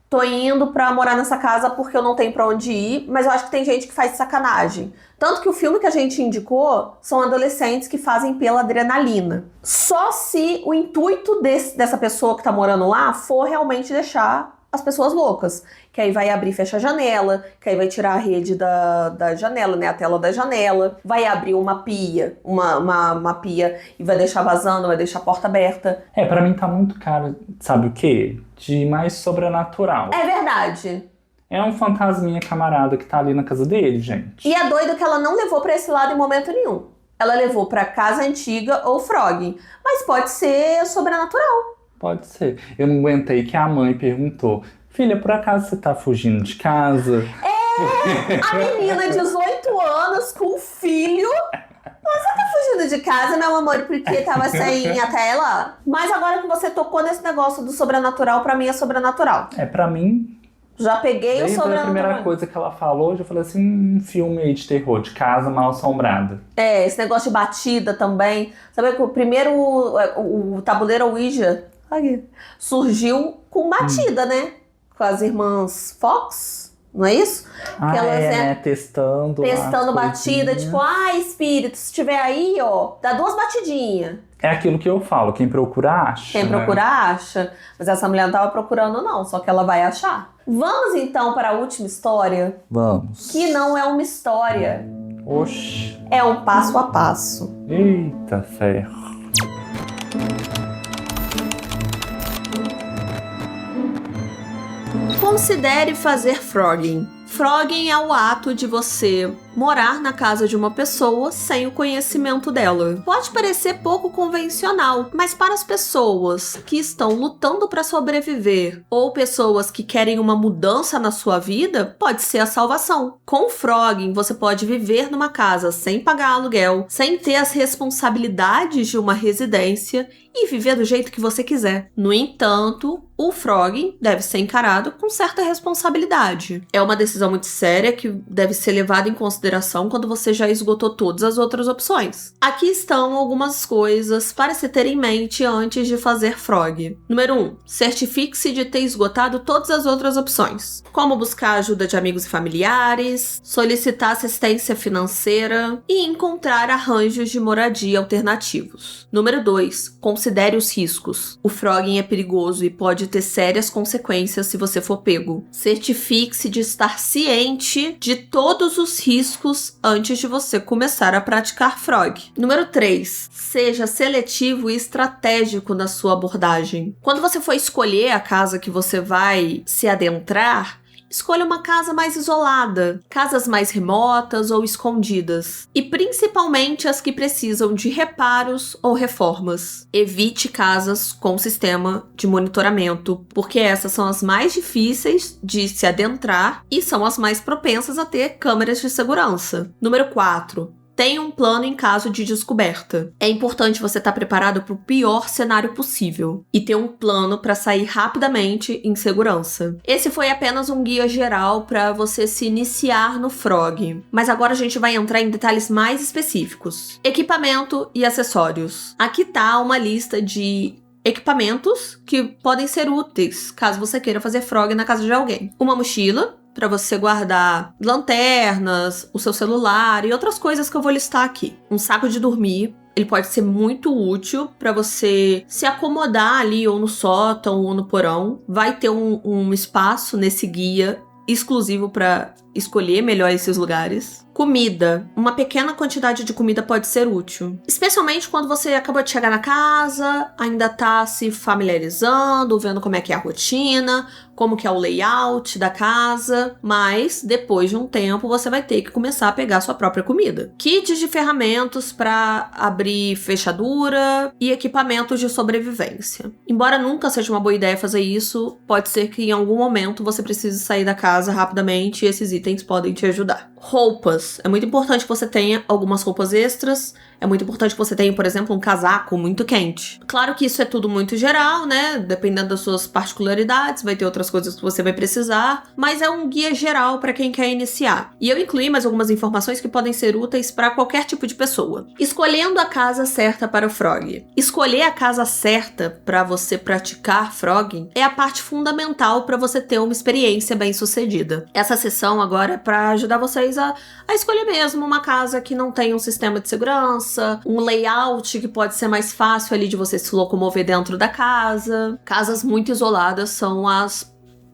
tô indo pra morar nessa casa porque eu não tenho pra onde ir, mas eu acho que tem gente que faz sacanagem. Tanto que o filme que a gente indicou são adolescentes que fazem pela adrenalina. Só se o intuito dessa pessoa que tá morando lá for realmente deixar as pessoas loucas. Que aí vai abrir e fechar a janela, que aí vai tirar a rede da janela, né? A tela da janela. Vai abrir uma pia, uma pia e vai deixar vazando, vai deixar a porta aberta. Pra mim tá muito caro, sabe o quê? De mais sobrenatural. É verdade. É um fantasminha camarada que tá ali na casa dele, gente. E é doido que ela não levou pra esse lado em momento nenhum. Ela levou pra casa antiga ou frogging. Mas pode ser sobrenatural. Pode ser. Eu não aguentei que a mãe perguntou: filha, por acaso você tá fugindo de casa? A menina, 18 anos, com um filho. Você tá fugindo de casa, meu amor, porque tava sem a tela? Mas agora que você tocou nesse negócio do sobrenatural, pra mim é sobrenatural. Pra mim... Já peguei o sobrenatural. A primeira coisa que ela falou, eu já falei assim, um filme aí de terror, de casa mal assombrada. Esse negócio de batida também. Sabe que o primeiro, o tabuleiro Ouija, surgiu com batida, né? Com as irmãs Fox, não é isso? Que elas, né? Testando batida, tipo, espírito, se tiver aí, dá 2 batidinhas. É aquilo que eu falo, quem procura acha. Quem procura acha. Mas essa mulher não tava procurando não, só que ela vai achar. Vamos então para a última história? Vamos. Que não é uma história. Oxi. É um passo a passo. Eita ferro. Considere fazer frogging. Frogging é o ato de você morar na casa de uma pessoa sem o conhecimento dela. Pode parecer pouco convencional, mas para as pessoas que estão lutando para sobreviver ou pessoas que querem uma mudança na sua vida, pode ser a salvação. Com frogging, você pode viver numa casa sem pagar aluguel, sem ter as responsabilidades de uma residência e viver do jeito que você quiser. No entanto, o frogging deve ser encarado com certa responsabilidade. É uma decisão muito séria que deve ser levada em consideração quando você já esgotou todas as outras opções. Aqui estão algumas coisas para se ter em mente antes de fazer frog. Número 1. Certifique-se de ter esgotado todas as outras opções. Como buscar ajuda de amigos e familiares, solicitar assistência financeira e encontrar arranjos de moradia alternativos. Número 2. Considere os riscos. O frogging é perigoso e pode ter sérias consequências se você for pego. Certifique-se de estar ciente de todos os riscos antes de você começar a praticar frog. Número 3. Seja seletivo e estratégico na sua abordagem. Quando você for escolher a casa que você vai se adentrar, escolha uma casa mais isolada, casas mais remotas ou escondidas, e principalmente as que precisam de reparos ou reformas. Evite casas com sistema de monitoramento, porque essas são as mais difíceis de se adentrar e são as mais propensas a ter câmeras de segurança. Número 4. Tenha um plano em caso de descoberta. É importante você estar preparado para o pior cenário possível e ter um plano para sair rapidamente em segurança. Esse foi apenas um guia geral para você se iniciar no frog, mas agora a gente vai entrar em detalhes mais específicos. Equipamento e acessórios. Aqui tá uma lista de equipamentos que podem ser úteis caso você queira fazer frog na casa de alguém. Uma mochila para você guardar lanternas, o seu celular e outras coisas que eu vou listar aqui. Um saco de dormir. Ele pode ser muito útil para você se acomodar ali ou no sótão ou no porão. Vai ter um espaço nesse guia exclusivo para escolher melhor esses lugares. Comida. Uma pequena quantidade de comida pode ser útil. Especialmente quando você acabou de chegar na casa, ainda tá se familiarizando, vendo como é que é a rotina, como que é o layout da casa. Mas, depois de um tempo, você vai ter que começar a pegar sua própria comida. Kits de ferramentas para abrir fechadura e equipamentos de sobrevivência. Embora nunca seja uma boa ideia fazer isso, pode ser que em algum momento você precise sair da casa rapidamente e esses itens podem te ajudar. Roupas. É muito importante que você tenha algumas roupas extras. É muito importante que você tenha, por exemplo, um casaco muito quente. Claro que isso é tudo muito geral, né? Dependendo das suas particularidades, vai ter outras coisas que você vai precisar, mas é um guia geral para quem quer iniciar. E eu incluí mais algumas informações que podem ser úteis para qualquer tipo de pessoa. Escolhendo a casa certa para o frog. Escolher a casa certa para você praticar frogging é a parte fundamental para você ter uma experiência bem-sucedida. Essa sessão agora é para ajudar vocês a escolher mesmo uma casa que não tenha um sistema de segurança, um layout que pode ser mais fácil ali de você se locomover dentro da casa. Casas muito isoladas são as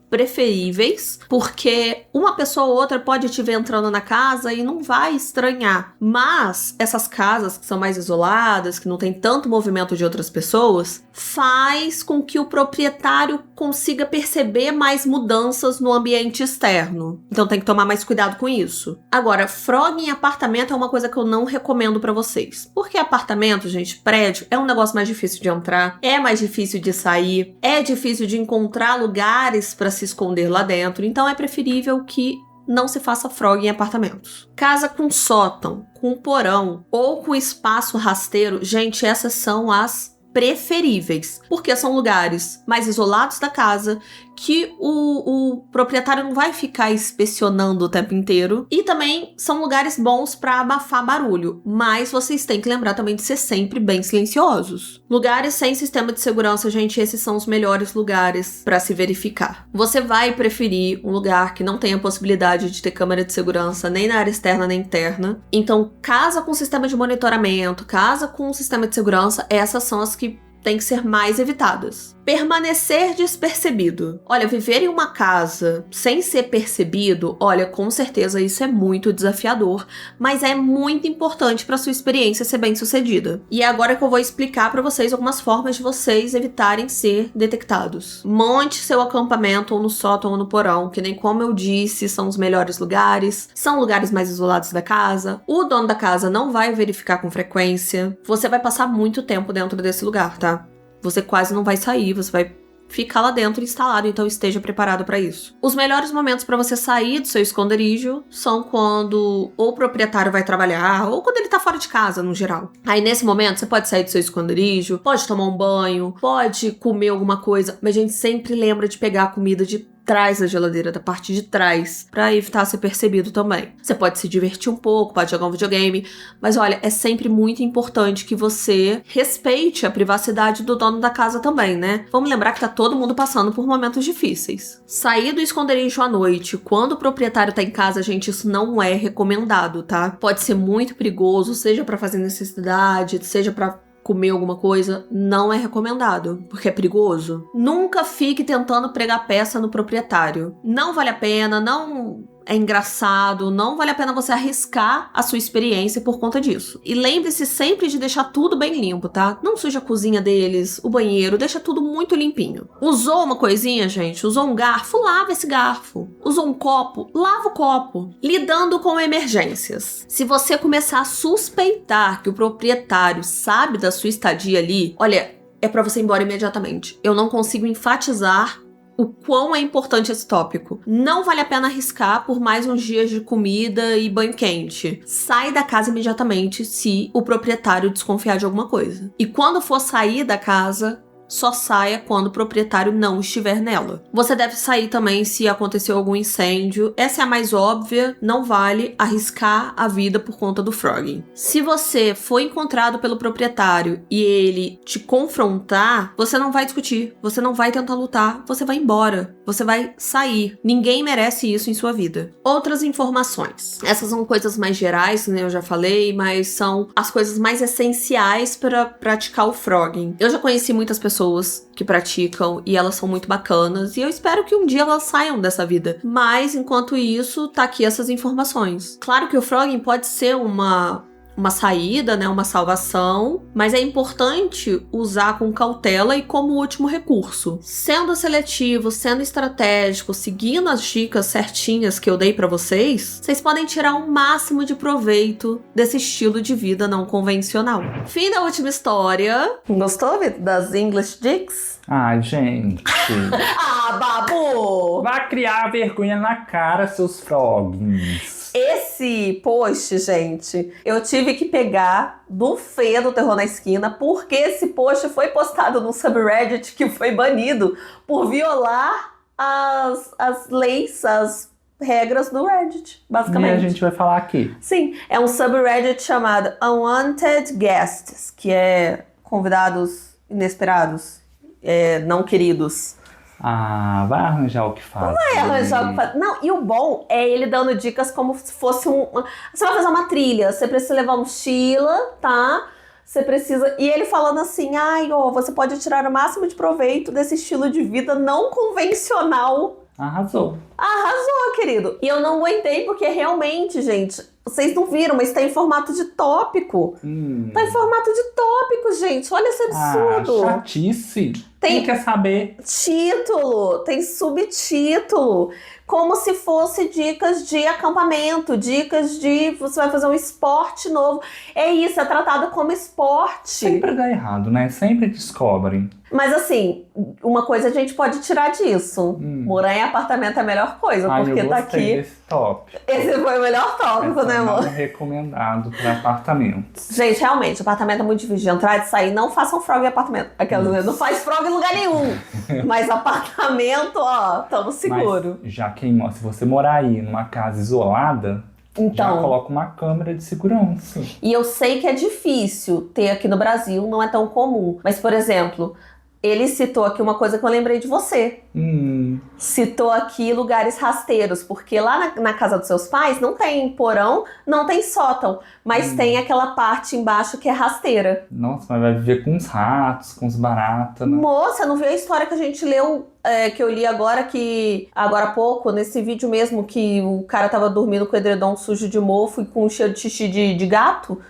preferíveis, porque uma pessoa ou outra pode te ver entrando na casa e não vai estranhar. Mas essas casas que são mais isoladas, que não tem tanto movimento de outras pessoas, faz com que o proprietário consiga perceber mais mudanças no ambiente externo. Então tem que tomar mais cuidado com isso. Agora, frog em apartamento é uma coisa que eu não recomendo pra vocês. Porque apartamento, gente, prédio, é um negócio mais difícil de entrar, é mais difícil de sair, é difícil de encontrar lugares pra se esconder lá dentro, então é preferível que não se faça frog em apartamentos. Casa com sótão, com porão ou com espaço rasteiro, gente, essas são as preferíveis, porque são lugares mais isolados da casa, que o proprietário não vai ficar inspecionando o tempo inteiro, e também são lugares bons para abafar barulho, mas vocês têm que lembrar também de ser sempre bem silenciosos. Lugares sem sistema de segurança, gente, esses são os melhores lugares para se verificar. Você vai preferir um lugar que não tenha possibilidade de ter câmera de segurança nem na área externa nem interna, então casa com sistema de monitoramento, casa com sistema de segurança, essas são as que têm que ser mais evitadas. Permanecer despercebido. Olha, viver em uma casa sem ser percebido, olha, com certeza isso é muito desafiador, mas é muito importante para sua experiência ser bem sucedida. E é agora que eu vou explicar para vocês algumas formas de vocês evitarem ser detectados. Monte seu acampamento ou no sótão ou no porão, que nem como eu disse, são os melhores lugares, são lugares mais isolados da casa. O dono da casa não vai verificar com frequência. Você vai passar muito tempo dentro desse lugar, tá? Você quase não vai sair, você vai ficar lá dentro instalado, então esteja preparado para isso. Os melhores momentos para você sair do seu esconderijo são quando ou o proprietário vai trabalhar, ou quando ele tá fora de casa, no geral. Aí nesse momento você pode sair do seu esconderijo, pode tomar um banho, pode comer alguma coisa, mas a gente sempre lembra de pegar a comida de trás da geladeira, da parte de trás, pra evitar ser percebido também. Você pode se divertir um pouco, pode jogar um videogame, mas olha, é sempre muito importante que você respeite a privacidade do dono da casa também, né? Vamos lembrar que tá todo mundo passando por momentos difíceis. Sair do esconderijo à noite, quando o proprietário tá em casa, gente, isso não é recomendado, tá? Pode ser muito perigoso, seja pra fazer necessidade, seja pra comer alguma coisa, não é recomendado, porque é perigoso. Nunca fique tentando pregar peça no proprietário. Não vale a pena, não é engraçado, não vale a pena você arriscar a sua experiência por conta disso. E lembre-se sempre de deixar tudo bem limpo, tá? Não suja a cozinha deles, o banheiro, deixa tudo muito limpinho. Usou uma coisinha, gente? Usou um garfo? Lava esse garfo. Usou um copo? Lava o copo. Lidando com emergências. Se você começar a suspeitar que o proprietário sabe da sua estadia ali, olha, é pra você ir embora imediatamente. Eu não consigo enfatizar o quão é importante esse tópico. Não vale a pena arriscar por mais uns dias de comida e banho quente. Sai da casa imediatamente se o proprietário desconfiar de alguma coisa. E quando for sair da casa, só saia quando o proprietário não estiver nela. Você deve sair também se aconteceu algum incêndio. Essa é a mais óbvia, não vale arriscar a vida por conta do frogging. Se você foi encontrado pelo proprietário e ele te confrontar, você não vai discutir, você não vai tentar lutar, você vai embora, você vai sair. Ninguém merece isso em sua vida. Outras informações. Essas são coisas mais gerais, né, eu já falei, mas são as coisas mais essenciais para praticar o frogging. Eu já conheci muitas pessoas pessoas que praticam e elas são muito bacanas. E eu espero que um dia elas saiam dessa vida. Mas, enquanto isso, tá aqui essas informações. Claro que o frogging pode ser uma saída, né, uma salvação, mas é importante usar com cautela e como último recurso. Sendo seletivo, sendo estratégico, seguindo as dicas certinhas que eu dei pra vocês podem tirar o máximo de proveito desse estilo de vida não convencional. Fim da última história. Gostou, Vitor, das English Dicks? Ai, gente. Ah, babu! Vá criar vergonha na cara, seus froggins. Esse post, gente, eu tive que pegar do Fê do Terror na Esquina, porque esse post foi postado no subreddit que foi banido por violar as leis, as regras do Reddit, basicamente. E a gente vai falar aqui. Sim, é um subreddit chamado Unwanted Guests, que é convidados inesperados, não queridos. Ah, vai arranjar o que faz. Vai arranjar o que faz. Não, e o bom é ele dando dicas como se fosse você vai fazer uma trilha, você precisa levar mochila, tá? Você precisa... E ele falando assim, você pode tirar o máximo de proveito desse estilo de vida não convencional. Arrasou. Arrasou, querido. E eu não aguentei, porque realmente, gente, vocês não viram, mas tá em formato de tópico. Tá em formato de tópico, gente. Olha esse absurdo. Chatice. Quem quer saber? Título, tem subtítulo. Como se fosse dicas de acampamento, dicas de você vai fazer um esporte novo. É isso, é tratado como esporte. Sempre dá errado, né? Sempre descobrem. Mas assim, uma coisa a gente pode tirar disso. Morar em apartamento é a melhor coisa, porque eu tá gostei aqui. Desse tópico. Esse foi o melhor tópico, né, amor? Não é recomendado para apartamentos. Gente, realmente, apartamento é muito difícil de entrar e de sair. Não façam frog em apartamento. Não faz frog em lugar nenhum. Mas apartamento, tamo seguro. Mas já se você morar aí numa casa isolada, já coloca uma câmera de segurança. E eu sei que é difícil ter aqui no Brasil, não é tão comum. Mas, por exemplo, ele citou aqui uma coisa que eu lembrei de você. Citou aqui lugares rasteiros, porque lá na casa dos seus pais não tem porão, não tem sótão, mas tem aquela parte embaixo que é rasteira. Nossa, mas vai viver com uns ratos, com uns baratas, né? Moça, não viu a história que a gente leu, que eu li agora há pouco, nesse vídeo mesmo, que o cara tava dormindo com o edredom sujo de mofo e com um cheiro de xixi de gato?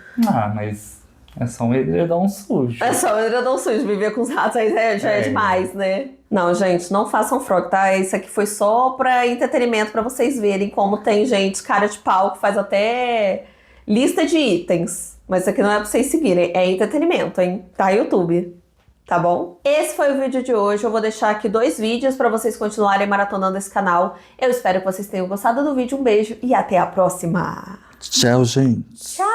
Mas... é só um edredom sujo. É só um edredom sujo. Viver com os ratos aí já é demais, né? Não, gente, não façam frog, tá? Isso aqui foi só pra entretenimento, pra vocês verem como tem gente, cara de pau, que faz até lista de itens. Mas isso aqui não é pra vocês seguirem, é entretenimento, hein? Tá, YouTube. Tá bom? Esse foi o vídeo de hoje. Eu vou deixar aqui 2 vídeos pra vocês continuarem maratonando esse canal. Eu espero que vocês tenham gostado do vídeo. Um beijo e até a próxima. Tchau, gente. Tchau!